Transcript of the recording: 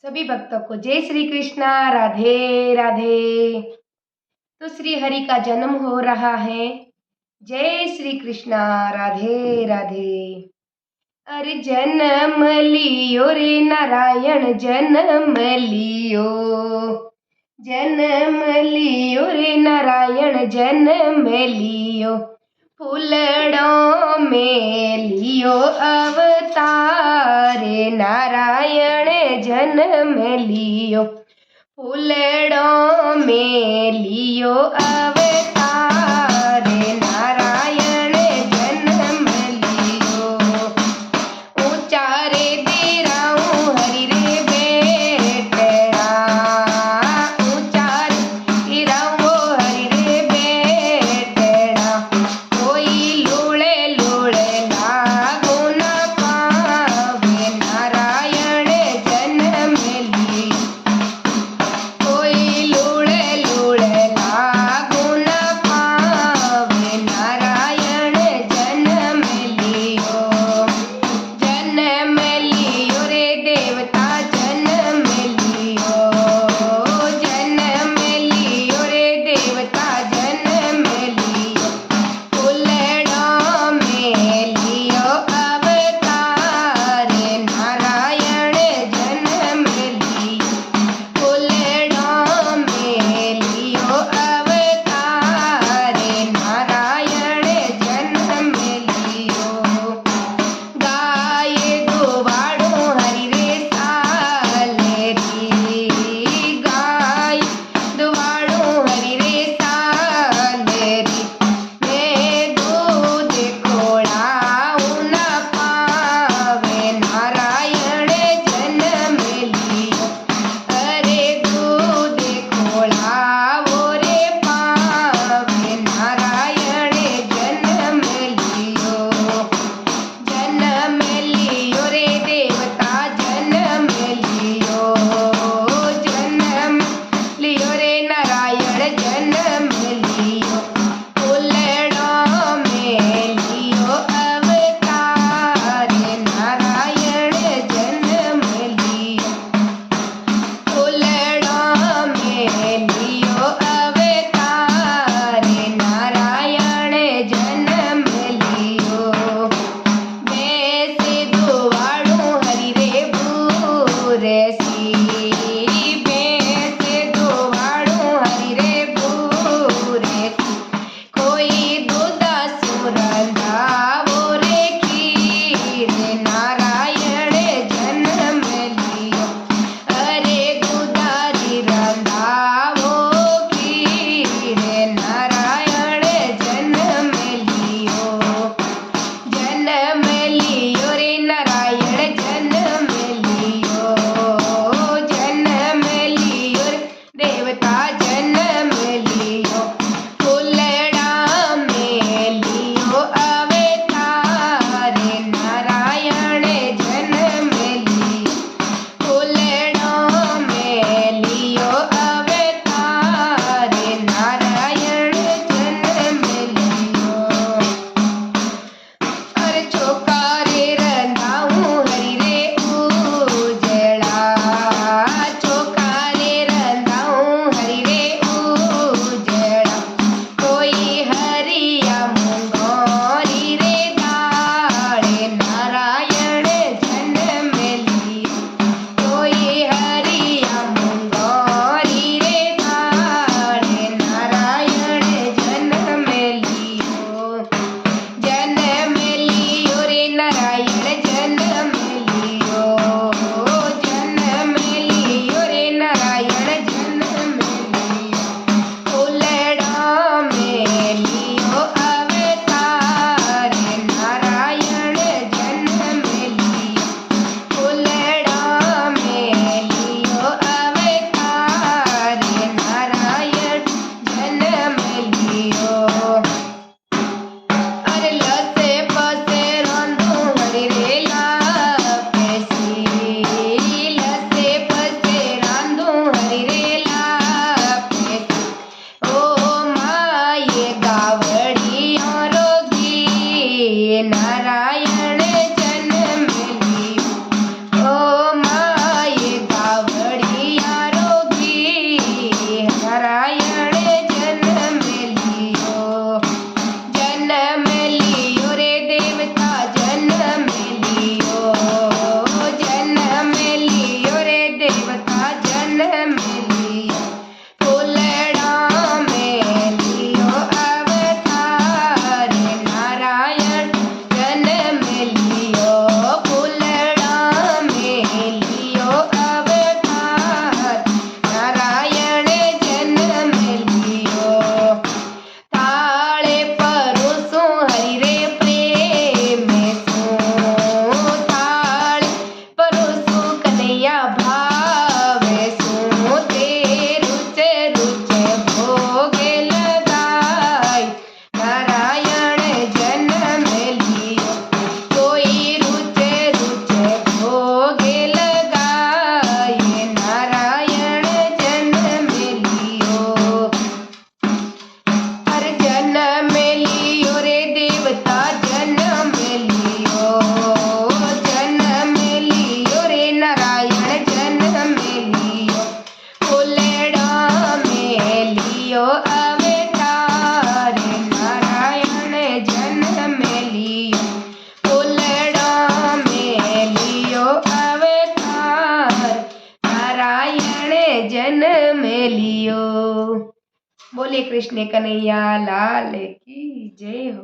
सभी भक्तों को जय श्री कृष्णा, राधे राधे। तो श्री हरि का जन्म हो रहा है। जय श्री कृष्णा, राधे राधे। अरे जन्म लियो रे नारायण, जन्म लियो, जन्म लियो रे नारायण, जन्म लियो। फूलड़ों में लियो अवतार, नारायण जन्म लियो। फूलड़ों में लियो अवतार, नारायण जन्म लियो। ऊंचा रे दिराऊं हरि रे बेटड़ा, ऊंचा रे दिराऊं हरि रे बेटड़ा। कोई लूड़े लूड़े लागू न पावे, नारायण जन्म लियो। कोई लूड़े लूड़े लागू न पावे, जन्म लियो। बोले कृष्ण कन्हैया लाल की जय हो।